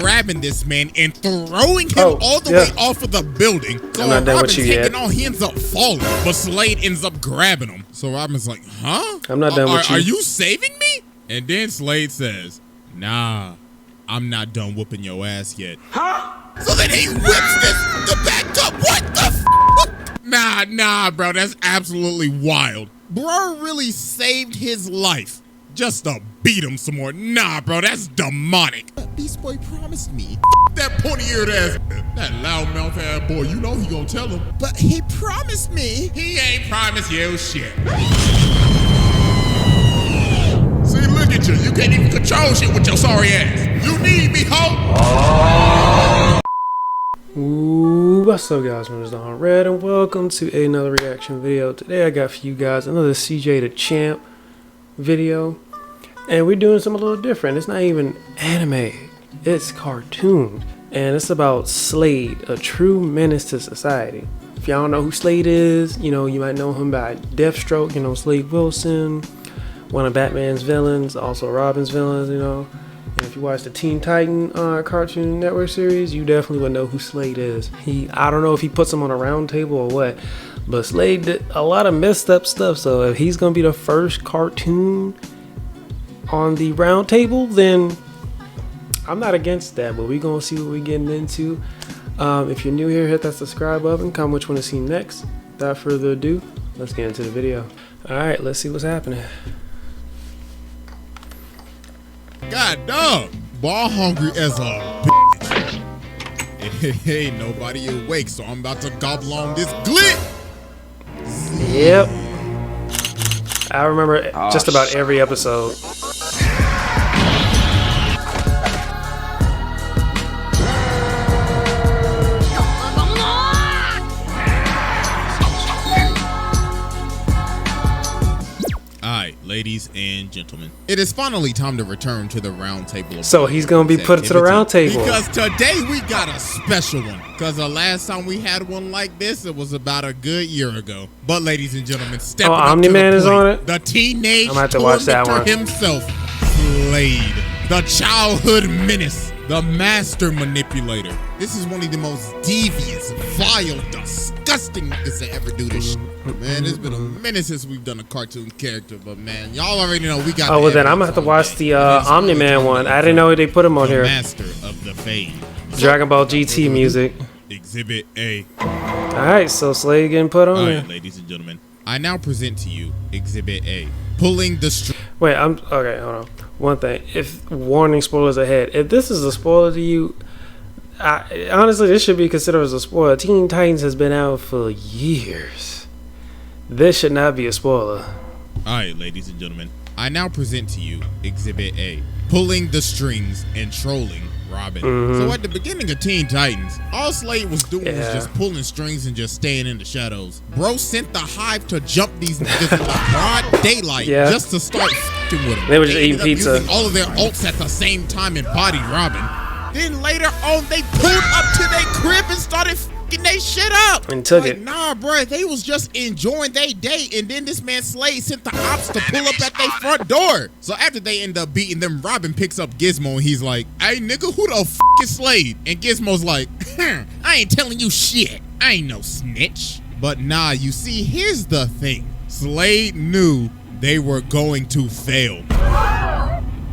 grabbing this man and throwing him all the way off of the building. So Robin's taking on, he ends up falling, but Slade ends up grabbing him. So Robin's like, huh? I'm not done with you. Are you saving me? And then Slade says, nah, I'm not done whooping your ass yet. Huh? So then he whips the back up. What the f? Nah, bro, that's absolutely wild. Bro really saved his life just to beat him some more. Nah, bro, that's demonic. Beast Boy promised me. That pointy-eared ass, that loudmouth ass boy, you know he gonna tell him. But he promised me. He ain't promised you shit. See, look at you. You can't even control shit with your sorry ass. You need me, ho. Ooh, what's up, guys? My name is Don Red, and welcome to another reaction video. Today I got for you guys another CJ the Champ video, and we're doing something a little different. It's not even anime, it's cartoon, and it's about Slade, a true menace to society. If y'all don't know who Slade is, you know, you might know him by Deathstroke, you know, Slade Wilson, one of Batman's villains, also Robin's villains, you know. And if you watch the Teen Titan Cartoon Network series, you definitely would know who Slade is. I don't know if he puts him on a round table or what, but Slade did a lot of messed up stuff. So if he's gonna be the first cartoon on the round table, then I'm not against that. But we're gonna see what we're getting into. If you're new here, hit that subscribe button. Comment which one to see next. Without further ado, let's get into the video. All right, let's see what's happening. God dog, ball hungry as a bitch. Ain't nobody awake, so I'm about to gobble on this glit. Yep. I remember just about every episode. Ladies and gentlemen, it is finally time to return to the round table. So he's gonna be put to the round table because today we got a special one. Because the last time we had one like this, it was about a good year ago. But ladies and gentlemen, stepping up to the Omni-Man plate, is on it. The teenage I'm gonna have to watch that one. Himself, Slade, the childhood menace, the master manipulator. This is one of the most devious, vile, disgusting niggas to ever do this shit. Man, it's been a minute since we've done a cartoon character, but man, y'all already know we got. Oh well, then I'm gonna have to watch the Omni-Man one. I didn't know they put him on here. Master of the Fade. Dragon Ball GT music. Exhibit A. All right, so Slade getting put on there. Ladies and gentlemen, I now present to you Exhibit A. Pulling the string. Wait, okay. Hold on. One thing. If warning, spoilers ahead. If this is a spoiler to you, honestly, this should be considered as a spoiler. Teen Titans has been out for years. This should not be a spoiler. Alright, ladies and gentlemen, I now present to you Exhibit A. Pulling the strings and trolling Robin. So at the beginning of Teen Titans, all Slade was doing was just pulling strings and just staying in the shadows. Bro sent the Hive to jump these niggas in the broad daylight just to start f***ing with them. They were just eating pizza. Using all of their ults at the same time and body Robin. Then later on, they pulled up to their crib and started f***ing they shit up. And took it. Nah, bro, they was just enjoying their day, and then this man Slade sent the ops to pull up at their front door. So after they end up beating them, Robin picks up Gizmo, and he's like, hey, nigga, who the f*** is Slade? And Gizmo's like, I ain't telling you shit. I ain't no snitch. But nah, you see, here's the thing. Slade knew they were going to fail.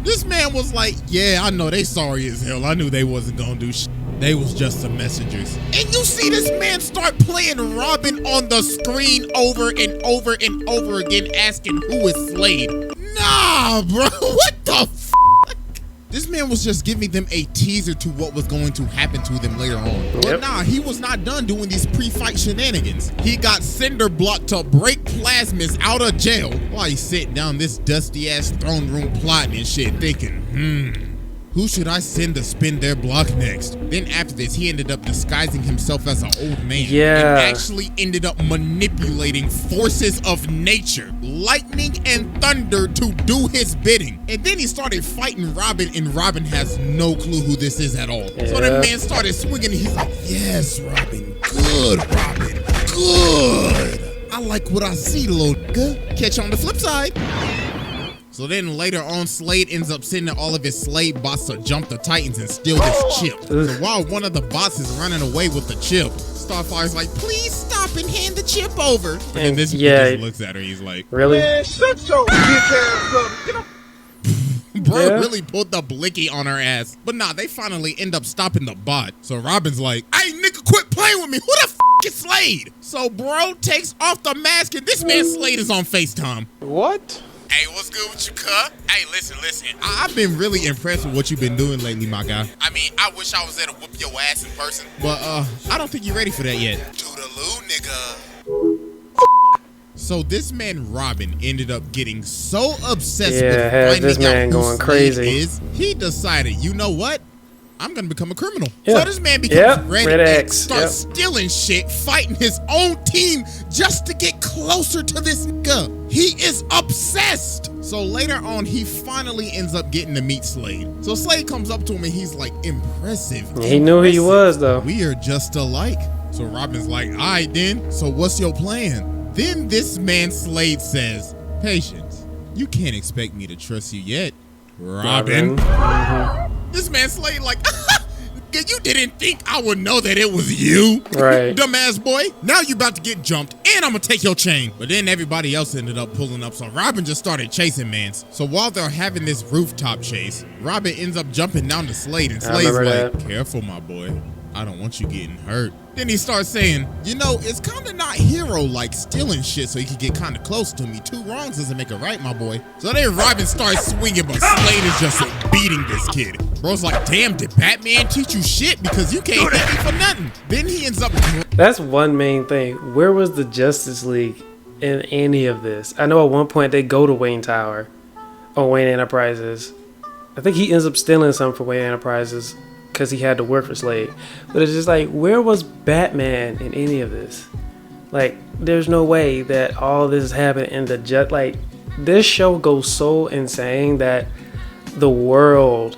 This man was like, yeah, I know they sorry as hell. I knew they wasn't gonna do shit. They was just some messengers. And you see this man start playing Robin on the screen over and over and over again, asking who is Slade. Nah, bro, what the f***? This man was just giving them a teaser to what was going to happen to them later on. But nah, he was not done doing these pre-fight shenanigans. He got Cinder Block to break Plasmus out of jail while he's sitting down this dusty-ass throne room plotting and shit, thinking, who should I send to spin their block next? Then after this, he ended up disguising himself as an old man. And actually ended up manipulating forces of nature, lightning and thunder to do his bidding. And then he started fighting Robin, and Robin has no clue who this is at all. So the man started swinging, and he's like, yes, Robin, good, Robin, good. I like what I see, little nigga. Catch you on the flip side. So then later on, Slade ends up sending all of his Slade bots to jump the Titans and steal this chip. So while one of the bots is running away with the chip, Starfire's like, please stop and hand the chip over. And this just looks at her. He's like, really? Man, shut your bitch ass up. Get up. Bro really pulled the blicky on her ass. But nah, they finally end up stopping the bot. So Robin's like, hey, nigga, quit playing with me. Who the f is Slade? So bro takes off the mask and this man Slade is on FaceTime. What? Hey, what's good with you, cuh? Hey, listen. I've been really impressed with what you've been doing lately, my guy. I mean, I wish I was there to whoop your ass in person. But, I don't think you're ready for that yet. Toodaloo, nigga. So this man, Robin, ended up getting so obsessed with finding this man out who going Slade crazy. is, he decided, you know what? I'm gonna become a criminal. Yeah. So this man becomes ready Red and X. starts stealing shit, fighting his own team just to get closer to this nigga. He is obsessed. So later on, he finally ends up getting to meet Slade. So Slade comes up to him and he's like, impressive. He knew who he was, though. We are just alike. So Robin's like, all right then, so what's your plan? Then this man Slade says, patience, you can't expect me to trust you yet, Robin. This man Slade like, you didn't think I would know that it was you, right? Dumbass boy. Now you about to get jumped and I'm gonna take your chain. But then everybody else ended up pulling up, so Robin just started chasing mans. So while they're having this rooftop chase, Robin ends up jumping down to Slade and Slade's like, careful my boy, I don't want you getting hurt. Then he starts saying, you know, it's kind of not hero-like stealing shit so you can get kind of close to me. 2 wrongs doesn't make a right, my boy. So then Robin starts swinging, but Slade is just beating this kid. Bro's like, damn, did Batman teach you shit? Because you can't hit me for nothing. Then he ends up... That's one main thing. Where was the Justice League in any of this? I know at one point they go to Wayne Tower or Wayne Enterprises. I think he ends up stealing something for Wayne Enterprises because he had to work for Slade. But it's just like, where was Batman in any of this? Like, there's no way that all this happened in the like, this show goes so insane that the world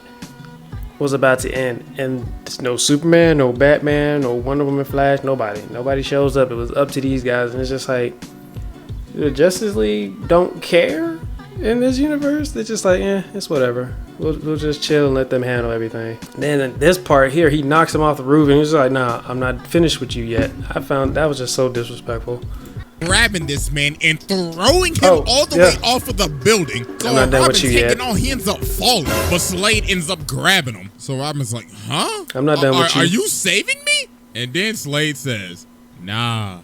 was about to end, and there's no Superman, no Batman, no Wonder Woman, Flash, nobody shows up. It was up to these guys, and it's just like, the Justice League don't care in this universe. They're just like, it's whatever. We'll just chill and let them handle everything. Then in this part here, he knocks him off the roof and he's like, nah, I'm not finished with you yet. I found that was just so disrespectful. Grabbing this man and throwing him all the way off of the building. So I'm not done with you yet. He ends up falling, but Slade ends up grabbing him. So Robin's like, huh? I'm not done with you. Are you saving me? And then Slade says, nah,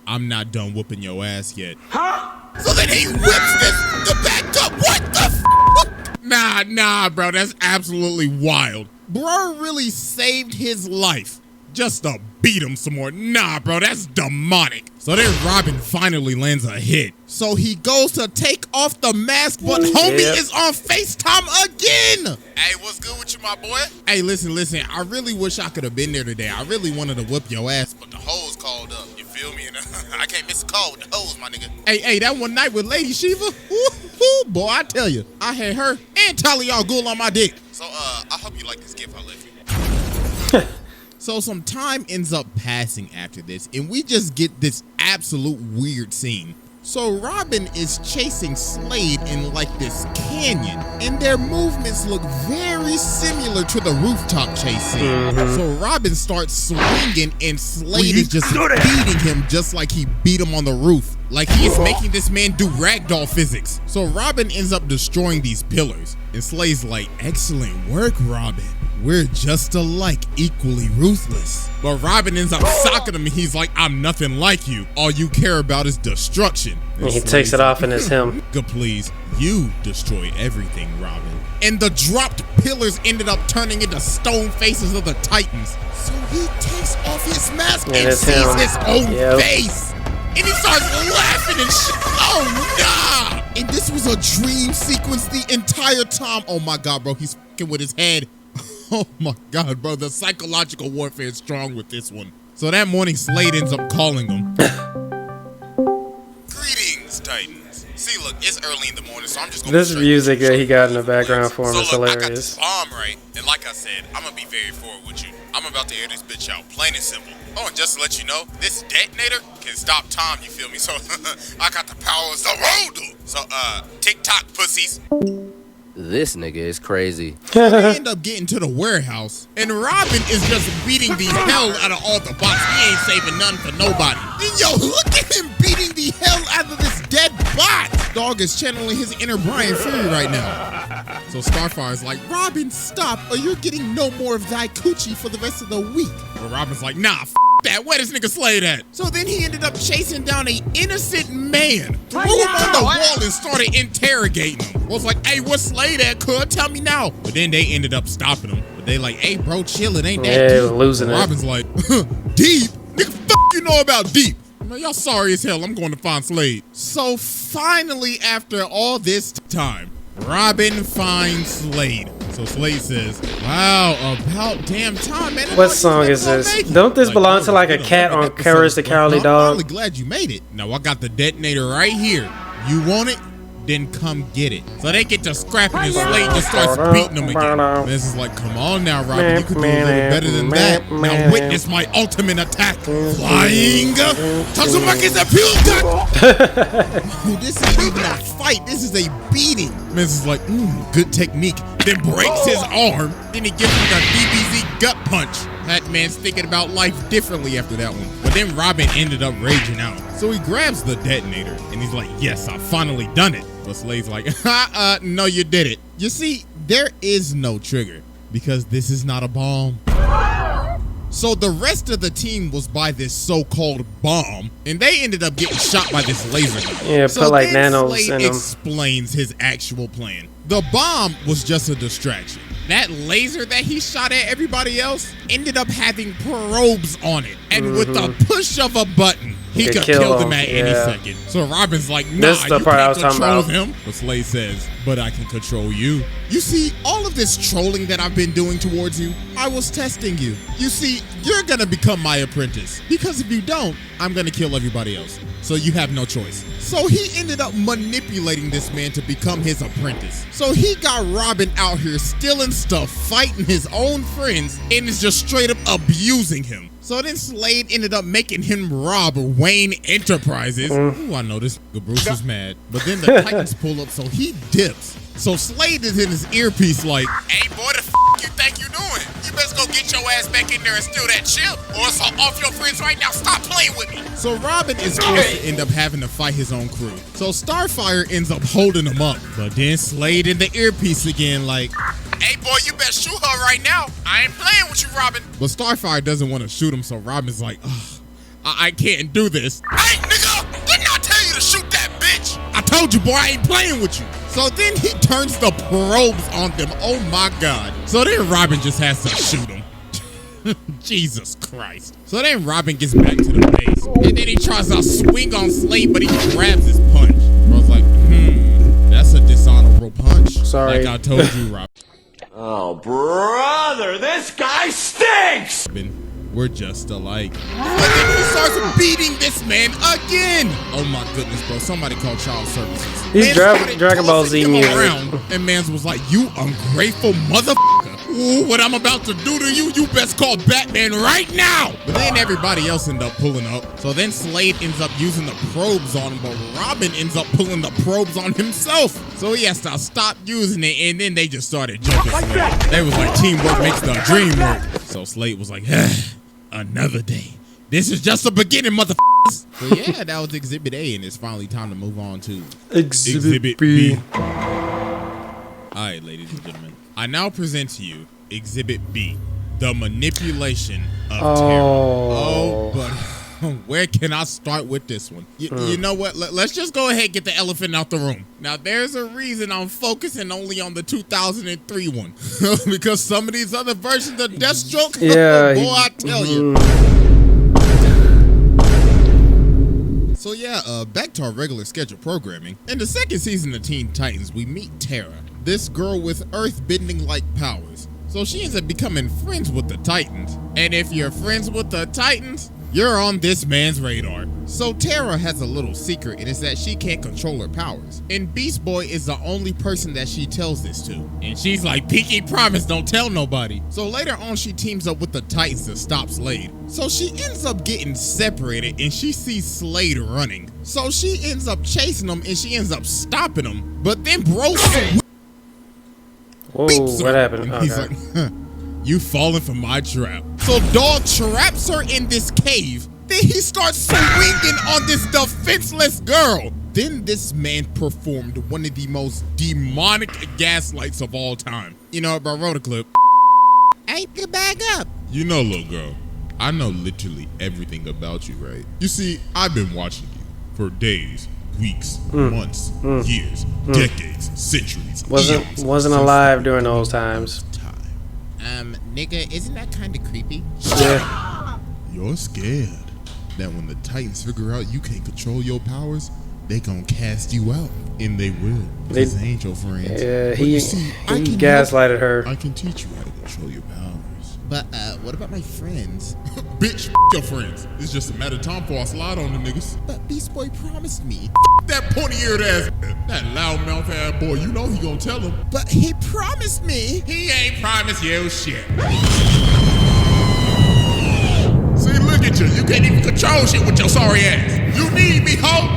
I'm not done whooping your ass yet. Huh? So then he whips the back up. What the f? Nah, bro, that's absolutely wild. Bro really saved his life just to beat him some more. Nah, bro, that's demonic. So then Robin finally lands a hit. So he goes to take off the mask, but homie is on FaceTime again. Hey, what's good with you, my boy? Hey, listen, I really wish I could have been there today. I really wanted to whip your ass, but the hoes called up. You feel me? I can't miss a call with the hoes, my nigga. Hey, that one night with Lady Shiva, woo, boy, I tell you, I had her and Talia al Ghul on my dick. So, I hope you like this gift I left you. So some time ends up passing after this, and we just get this absolute weird scene. So Robin is chasing Slade in like this canyon, and their movements look very similar to the rooftop chase scene. So Robin starts swinging, and Slade is just beating him just like he beat him on the roof. Like he is making this man do ragdoll physics. So Robin ends up destroying these pillars, and Slade's like, excellent work, Robin. We're just alike, equally ruthless. But Robin ends up socking him and he's like, I'm nothing like you. All you care about is destruction. And he takes it off and it's him. Good, please. You destroy everything, Robin. And the dropped pillars ended up turning into stone faces of the Titans. So he takes off his mask and sees his own face. And he starts laughing and shit. Oh, nah. And this was a dream sequence the entire time. Oh my God, bro. He's fucking with his head. Oh my God, bro, the psychological warfare is strong with this one. So that morning, Slade ends up calling them. Greetings, Titans. See, look, it's early in the morning, so I'm just gonna... This music that he got in the background for him is hilarious. I got this bomb right, and like I said, I'm gonna be very forward with you. I'm about to air this bitch out, plain and simple. Oh, and just to let you know, this detonator can stop time, you feel me? So, I got the power of the roundtable. So, TikTok pussies. This nigga is crazy. So they end up getting to the warehouse, and Robin is just beating the hell out of all the bots. He ain't saving none for nobody. And yo, look at him beating the hell out of this dead bot. Dog is channeling his inner Brian Fury right now. So Starfire's like, Robin, stop, or you're getting no more of thy coochie for the rest of the week. But Robin's like, nah, that. Where this nigga Slade at? So then he ended up chasing down an innocent man, threw him on the wall and started interrogating him. Was like, hey, what's Slade at, cuz? Tell me now. But then they ended up stopping him. But they like, hey, bro, chill, it ain't that deep. Losing Robin's like, deep? Nigga, fuck you know about deep? Man, y'all sorry as hell. I'm going to find Slade. So finally, after all this time, Robin finds Slade. So Slade says, wow, about damn time, man. What song is this? Don't this belong to like a cat on Courage the Cowardly Dog? I'm really glad you made it. Now I got the detonator right here. You want it? Then come get it. So they get to scrapping and Slade just starts beating them again. This is like, come on now, Robin. You could do a little better than that. Now witness my ultimate attack. Flying Tatsumaki's appeal. This ain't even a fight. This is a beating. This is like, good technique. Then breaks his arm. Then he gives him the DBZ gut punch. That man's thinking about life differently after that one. But then Robin ended up raging out. So he grabs the detonator and he's like, yes, I've finally done it. But Slade's like, no, you did it. You see, there is no trigger because this is not a bomb. So the rest of the team was by this so-called bomb, and they ended up getting shot by this laser gun. Yeah, so put like then nanos Slade in them. explains his actual plan. The bomb was just a distraction. That laser that he shot at everybody else ended up having probes on it, and with the push of a button, he could kill them at any second. So Robin's like, nah, this is the you part I can't was talking control about. him. But Slade says, but I can control you. You see, all of this trolling that I've been doing towards you, I was testing you. You see, you're gonna become my apprentice. Because if you don't, I'm gonna kill everybody else. So you have no choice. So he ended up manipulating this man to become his apprentice. So he got Robin out here stealing stuff, fighting his own friends, and is just straight up abusing him. So then Slade ended up making him rob Wayne Enterprises. Ooh, I know this Bruce is mad. But then the Titans pull up, so he dips. So Slade is in his earpiece like, hey boy, the f you think you doing? You best go get your ass back in there and steal that chip, or it's off your friends right now. Stop playing with me. So Robin is forced to end up having to fight his own crew. So Starfire ends up holding him up. But then Slade in the earpiece again like, hey boy, you better shoot her right now. I ain't playing with you, Robin. But Starfire doesn't want to shoot him, so Robin's like, ugh, I can't do this. Hey nigga, didn't I tell you to shoot that bitch? I told you, boy, I ain't playing with you. So then he turns the probes on them. Oh my God. So then Robin just has to shoot him. Jesus Christ. So then Robin gets back to the base. And then he tries to swing on Slade, but he grabs his punch. Bro's like, that's a dishonorable punch. Sorry. Like I told you, Robin. Oh, brother, this guy stinks! We're just alike. And then he starts beating this man again. Oh my goodness, bro. Somebody call child services. He's Dragon Ball Z music. And Mans was like, you ungrateful motherfucker. Ooh, what I'm about to do to you, you best call Batman right now. But then everybody else ended up pulling up. So then Slade ends up using the probes on him, but Robin ends up pulling the probes on himself. So he has to stop using it, and then they just started jumping Slade. They was like, teamwork makes the dream work. So Slade was like, another day. This is just the beginning, motherfuckers. So yeah, that was Exhibit A, and it's finally time to move on to Exhibit B. All right, ladies and gentlemen, I now present to you Exhibit B, the manipulation of terror. Oh, but where can I start with this one? You know what? Let's just go ahead and get the elephant out the room. Now, there's a reason I'm focusing only on the 2003 one. Because some of these other versions of Deathstroke, boy, I tell you. So yeah, back to our regular scheduled programming. In the second season of Teen Titans, we meet Tara, this girl with earth-bending-like powers. So she ends up becoming friends with the Titans. And if you're friends with the Titans, you're on this man's radar. So Tara has a little secret, and it's that she can't control her powers. And Beast Boy is the only person that she tells this to. And she's like, pinky promise, don't tell nobody. So later on, she teams up with the Titans to stop Slade. So she ends up getting separated, and she sees Slade running. So she ends up chasing him, and she ends up stopping him. But then bro Whoa, beeps what her. happened? And Oh, he's God. like, huh, you falling for my trap. So Dog traps her in this cave. Then he starts swinging on this defenseless girl. Then this man performed one of the most demonic gaslights of all time. You know, bro, wrote a clip. Ain't the bag up. You know, little girl, I know literally everything about you, right? You see, I've been watching you for days, weeks, months, years, decades, centuries. eons, Wasn't since alive during those times. time. Nigga, isn't that kind of creepy? Yeah. You're scared that when the Titans figure out you can't control your powers, they gonna cast you out, and they will. They ain't your friends. Yeah, But he you see, I can gaslighted her. I can teach you how to control your powers. But what about my friends? Bitch, your friends. It's just a matter of time before I slide on the niggas. But Beast Boy promised me. That pointy-eared ass, that loudmouth ass boy. You know he gonna tell him. But he promised me. He ain't promised you shit. See, look at you. You can't even control shit with your sorry ass. You need me, ho.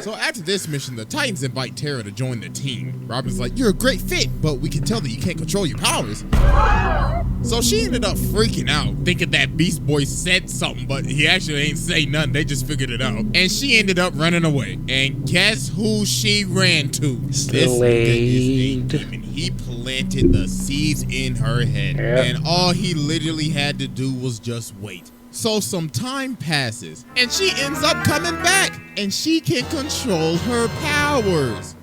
So after this mission, the Titans invite Tara to join the team. Robin's like, you're a great fit, but we can tell that you can't control your powers. So she ended up freaking out, thinking that Beast Boy said something, but he actually ain't say nothing. They just figured it out. And she ended up running away. And guess who she ran to? This nigga is a demon. He planted the seeds in her head. Yep. And all he literally had to do was just wait. So some time passes, and she ends up coming back, and she can control her powers.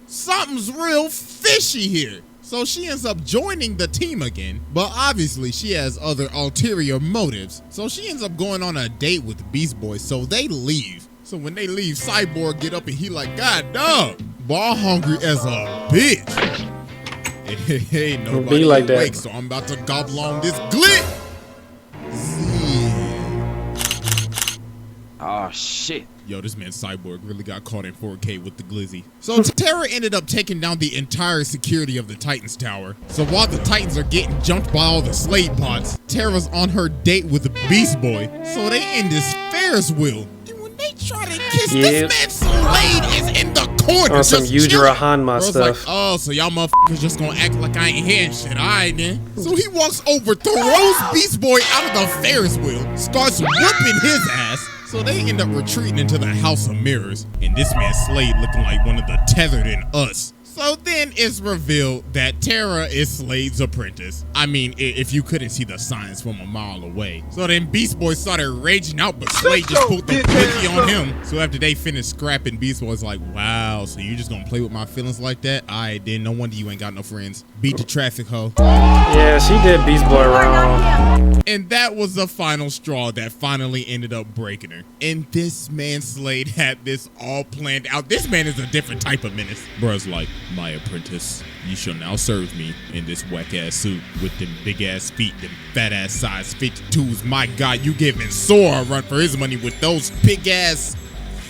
Something's real fishy here. So she ends up joining the team again, but obviously she has other ulterior motives. So she ends up going on a date with Beast Boy, so they leave. So when they leave, Cyborg get up and he like, God dog, ball hungry as a bitch. Hey, nobody Be like that. awake, so I'm about to gobble on this glit. Oh shit. Yo, this man Cyborg really got caught in 4K with the glizzy. So Tara ended up taking down the entire security of the Titans tower. So while the Titans are getting jumped by all the Slade pods, Tara's on her date with the Beast Boy. So they in this Ferris wheel. And when they try to kiss, this man Slade is in the corner. On some just Yujiro chilling. Hanma Bro's stuff. like, oh, so y'all motherfuckers just gonna act like I ain't hearing shit. All right, then. So he walks over, throws Beast Boy out of the Ferris wheel, starts whooping his ass. So they end up retreating into the House of Mirrors. And this man Slade looking like one of the Tethered in Us. So then it's revealed that Tara is Slade's apprentice. I mean, if you couldn't see the signs from a mile away. So then Beast Boy started raging out, but Slade just put the quickie on him. So after they finished scrapping, Beast Boy's like, wow, so you just gonna play with my feelings like that? Alright, then no wonder you ain't got no friends. Beat the traffic, ho. Yeah, she did Beast Boy wrong. And that was the final straw that finally ended up breaking her. And this man Slade had this all planned out. This man is a different type of menace. Bruh's like, my apprentice, you shall now serve me in this whack-ass suit with them big-ass feet, them fat-ass size 52s. My God, you giving Sora a run for his money with those big-ass,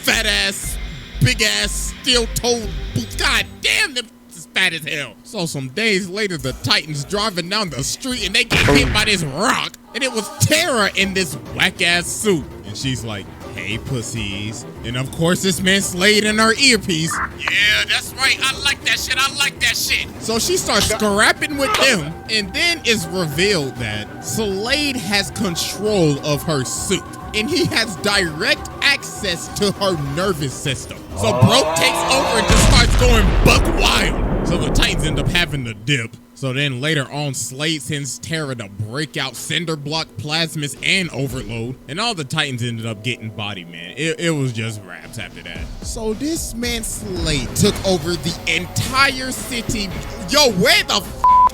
fat-ass, big-ass, steel-toed boots. God damn, them is fat as hell. So some days later, the Titans driving down the street and they get hit by this rock. And it was Tara in this whack-ass suit. And she's like, hey, pussies. And of course, this man Slade in her earpiece. Yeah, that's right. I like that shit. I like that shit. So she starts scrapping with them. And then it's revealed that Slade has control of her suit. And he has direct access to her nervous system. So bro takes over and just starts going buck wild. So the Titans end up having to dip. So then later on, Slade sends Tara to break out Cinderblock, Plasmus, and Overload. And all the Titans ended up getting body, man. It was just raps after that. So this man Slade took over the entire city. Yo, where the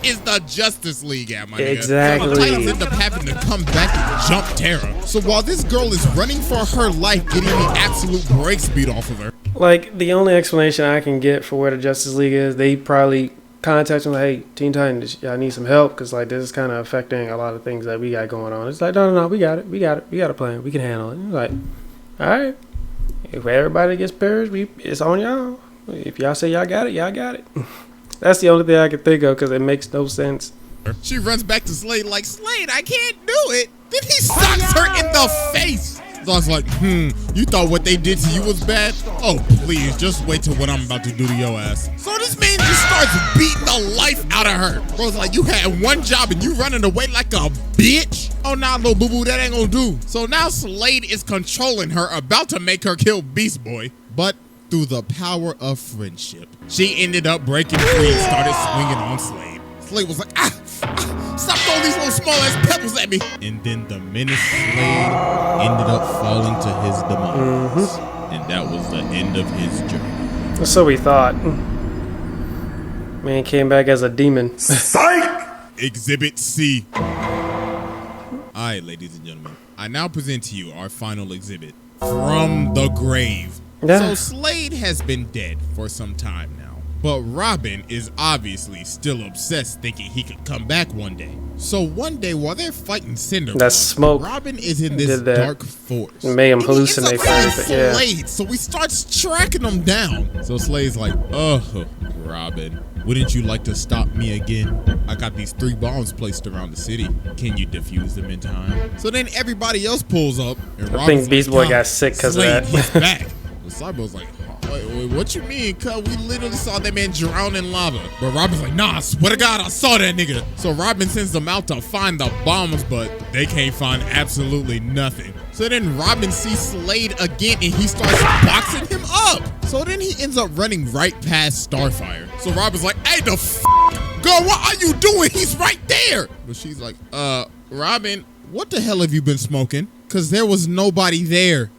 is the Justice League at, my nigga? Exactly. So the Titans end up having to come back and jump Tara. So while this girl is running for her life, getting the absolute brakes beat off of her. Like, the only explanation I can get for where the Justice League is, they probably contact them, like, hey, Teen Titans, y'all need some help, because like this is kind of affecting a lot of things that we got going on. It's like, no, we got a plan, we can handle it. It's like, all right, if everybody gets perished, it's on y'all. If y'all say y'all got it. That's the only thing I can think of, because it makes no sense. She runs back to Slade like, Slade, I can't do it. Then he socks her in the face. So I was like, you thought what they did to you was bad? Oh, please, just wait till what I'm about to do to your ass. So this man just starts beating the life out of her. Bro's like, you had one job and you running away like a bitch? Oh, nah, little boo-boo, that ain't gonna do. So now Slade is controlling her, about to make her kill Beast Boy. But through the power of friendship, she ended up breaking free and started swinging on Slade. Slade was like, stop throwing these little small ass pebbles at me. And then the menace Slade ended up falling to his demise. And that was the end of his journey. So we thought. Man came back as a demon. Psych! Exhibit C. Alright, ladies and gentlemen, I now present to you our final exhibit, From the Grave. Yeah. So Slade has been dead for some time now. But Robin is obviously still obsessed, thinking he could come back one day. So one day while they're fighting Cinder, that smoke Robin is in this dark forest. made him And he ends up hallucinate for finding everything. Yeah. Slade, so he starts tracking him down. So Slade's like, Robin, wouldn't you like to stop me again? I got these 3 bombs placed around the city. Can you defuse them in time? So then everybody else pulls up, and I Robin's think Beast Boy like, got sick because of Slade, that. he's back. And Cyborg's like, wait, what you mean, cuz? We literally saw that man drown in lava. But Robin's like, nah, I swear to God, I saw that nigga. So Robin sends them out to find the bombs, but they can't find absolutely nothing. So then Robin sees Slade again, and he starts boxing him up. So then he ends up running right past Starfire. So Robin's like, hey, the f***? Girl, what are you doing? He's right there. But she's like, Robin, what the hell have you been smoking? Because there was nobody there.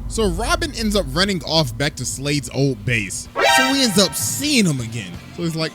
So Robin ends up running off back to Slade's old base. So he ends up seeing him again. So he's like,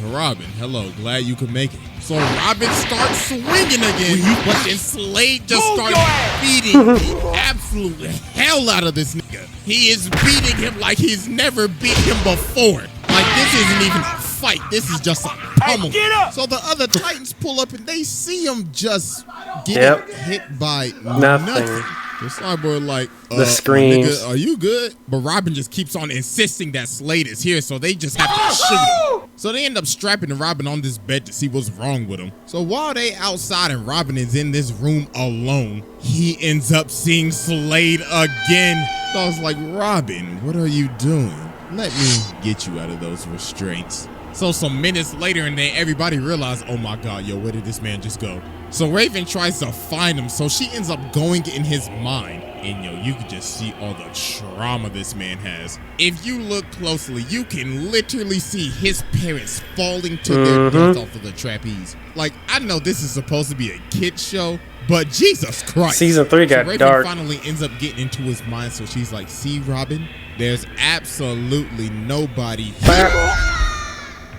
Robin, hello, glad you could make it. So Robin starts swinging again, but then Slade just starts beating the absolute hell out of this nigga. He is beating him like he's never beat him before. Like, this isn't even a fight. This is just a pummel. So the other Titans pull up and they see him just get hit by nothing. The Cyborg like, the screams. Nigga, are you good? But Robin just keeps on insisting that Slade is here, so they just have to shoot him. So they end up strapping Robin on this bed to see what's wrong with him. So while they outside and Robin is in this room alone, he ends up seeing Slade again. So I was like, Robin, what are you doing? Let me get you out of those restraints. So some minutes later, and then everybody realized, oh my God, yo, where did this man just go? So Raven tries to find him, so she ends up going in his mind. And yo, you can just see all the trauma this man has. If you look closely, you can literally see his parents falling to their death off of the trapeze. Like, I know this is supposed to be a kid's show, but Jesus Christ. Season 3 got Raven dark. finally ends up getting into his mind, so she's like, see, Robin, there's absolutely nobody here.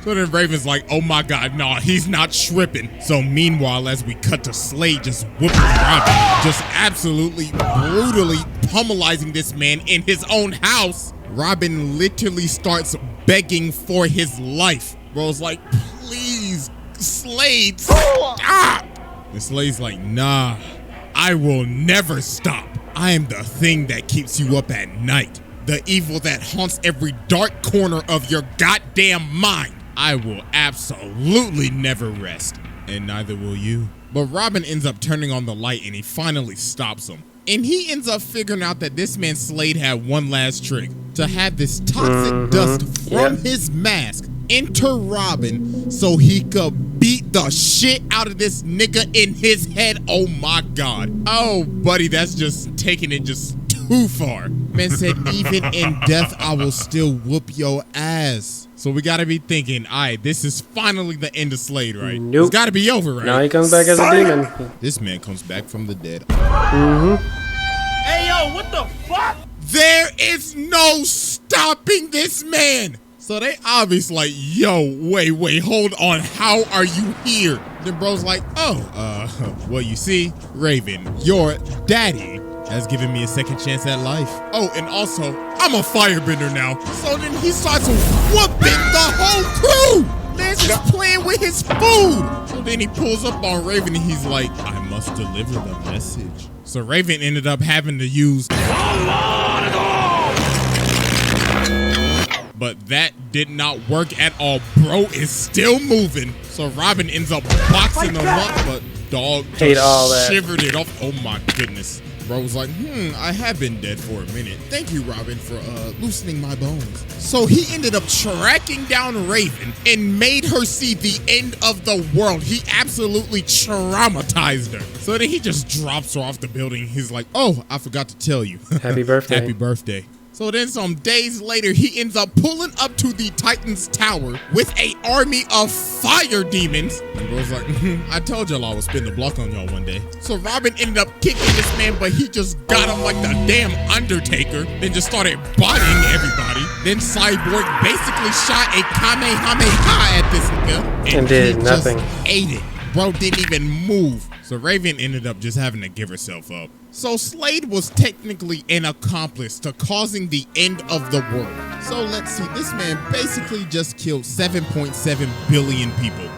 So then Raven's like, oh my God, nah, he's not tripping. So meanwhile, as we cut to Slade just whooping Robin, just absolutely brutally pummelizing this man in his own house, Robin literally starts begging for his life. Bro's like, please, Slade, stop. And Slade's like, nah, I will never stop. I am the thing that keeps you up at night. The evil that haunts every dark corner of your goddamn mind. I will absolutely never rest, and neither will you. But Robin ends up turning on the light, and he finally stops him. And he ends up figuring out that this man Slade had one last trick. To have this toxic dust from his mask enter Robin so he could beat the shit out of this nigga in his head. Oh my God. Oh, buddy, that's just taking it just too far. Man said, even in death, I will still whoop your ass. So we gotta be thinking, all right, this is finally the end of Slade, right? Nope. It's gotta be over, right? Now he comes back as a demon. This man comes back from the dead. Hey, yo, what the fuck? There is no stopping this man. So they obviously like, yo, wait, hold on. How are you here? Then bro's like, well, you see, Raven, your daddy has given me a second chance at life. Oh, and also, I'm a firebender now. So then he starts whooping the whole crew. Man's just playing with his food. So then he pulls up on Raven and he's like, I must deliver the message. So Raven ended up having to use... But that did not work at all. Bro is still moving. So Robin ends up boxing him up, but dog just shivered it off. Oh my goodness. Bro was like, I have been dead for a minute. Thank you, Robin, for loosening my bones. So he ended up tracking down Raven and made her see the end of the world. He absolutely traumatized her. So then he just drops her off the building. He's like, oh, I forgot to tell you. Happy birthday. Happy birthday. So then some days later, he ends up pulling up to the Titan's tower with an army of fire demons. And bro's like, I told y'all I would spin the block on y'all one day. So Robin ended up kicking this man, but he just got him like the damn Undertaker. Then just started bodying everybody. Then Cyborg basically shot a Kamehameha at this nigga. And did nothing. Just ate it. Bro didn't even move. So Raven ended up just having to give herself up. So Slade was technically an accomplice to causing the end of the world. So let's see, this man basically just killed 7.7 billion people.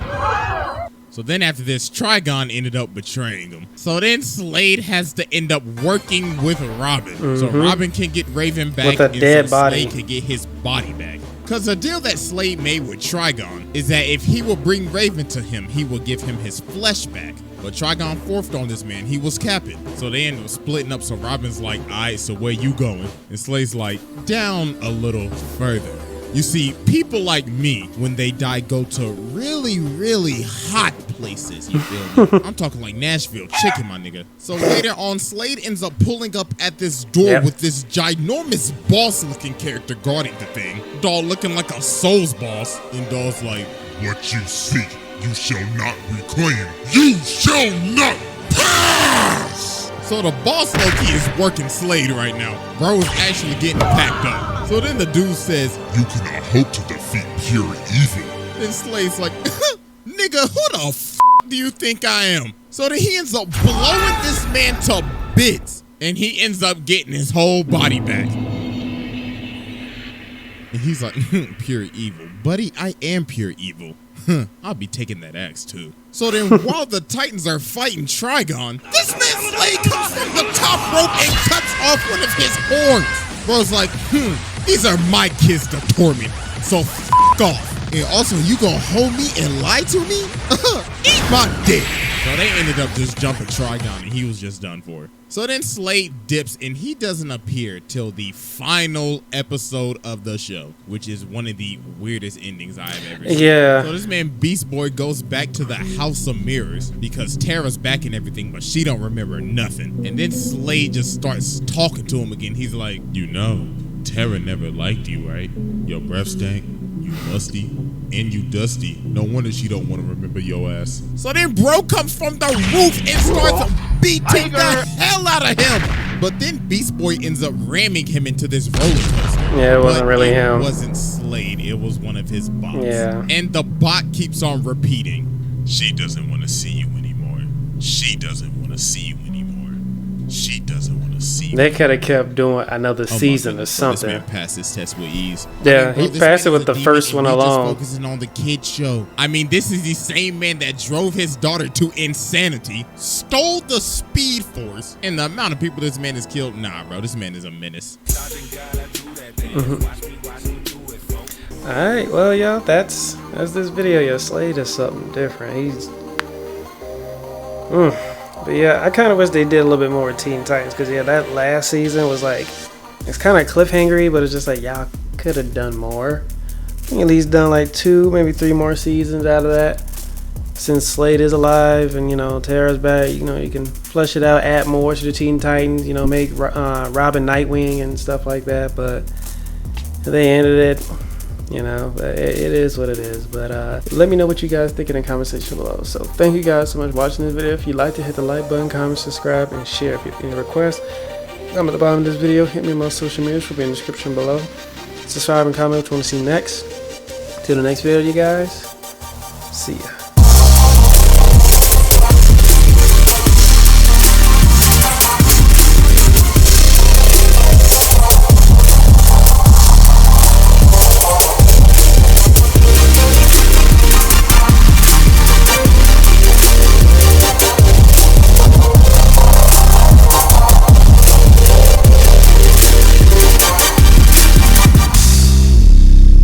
So then after this, Trigon ended up betraying him. So then Slade has to end up working with Robin. So Robin can get Raven back with a dead body. Slade can get his body back. Because the deal that Slade made with Trigon is that if he will bring Raven to him, he will give him his flesh back. But Trigon forfed on this man. He was capping. So they ended up splitting up. So Robin's like, all right, so where you going? And Slade's like, down a little further. You see, people like me, when they die, go to really, really hot places. You feel me? I'm talking like Nashville chicken, my nigga. So later on, Slade ends up pulling up at this door with this ginormous boss-looking character guarding the thing. Doll looking like a Souls boss. And Doll's like, what you seek, you shall not reclaim. You shall not pass! So the boss low-key is working Slade right now. Bro is actually getting packed up. So then the dude says, you cannot hope to defeat pure evil. Then Slade's like, nigga, who the f do you think I am? So then he ends up blowing this man to bits. And he ends up getting his whole body back. And he's like, pure evil. Buddy, I am pure evil. I'll be taking that axe too. So then while the Titans are fighting Trigon, this man Slade comes from the top rope and cuts off one of his horns. Bro's like, these are my kids to torment, so f off. And also, you gonna hold me and lie to me? Eat my dick. So they ended up just jumping Trigon and he was just done for. So then Slade dips and he doesn't appear till the final episode of the show, which is one of the weirdest endings I've ever seen. Yeah. So this man Beast Boy goes back to the House of Mirrors because Tara's back and everything, but she don't remember nothing. And then Slade just starts talking to him again. He's like, you know, Tara never liked you, right? Your breath stank, you musty, and you dusty. No wonder she don't want to remember your ass. So then bro comes from the roof and starts beating the hell out of him. But then Beast Boy ends up ramming him into this roller coaster. Yeah, it wasn't really him. It wasn't Slade. It was one of his bots. Yeah. And the bot keeps on repeating, she doesn't want to see you anymore. She doesn't want to see you anymore. She doesn't want to see you. They could have kept doing another season or something. This man passed his test with ease. Yeah, he passed it with the first one alone. Just focusing on the kid show. I mean, this is the same man that drove his daughter to insanity, stole the Speed Force, and the amount of people this man has killed. Nah, bro, this man is a menace. All right, well, y'all, that's this video. Yo, Slade is something different. He's. But yeah, I kind of wish they did a little bit more with Teen Titans, because yeah, that last season was like, it's kind of cliffhangery, but it's just like y'all could have done more. I think at least done like 2, maybe 3 more seasons out of that. Since Slade is alive and, you know, Tara's back, you know, you can flesh it out, add more to the Teen Titans, you know, make Robin Nightwing and stuff like that. But they ended it, you know, but it is what it is. But let me know what you guys think in the comment section below. So thank you guys so much for watching this video. If you'd like to hit the like button, comment, subscribe, and share. If you have any requests, comment at the bottom of this video. Hit me on my social media, which will be in the description below. Subscribe and comment what you want to see next. Till the next video, you guys. See ya.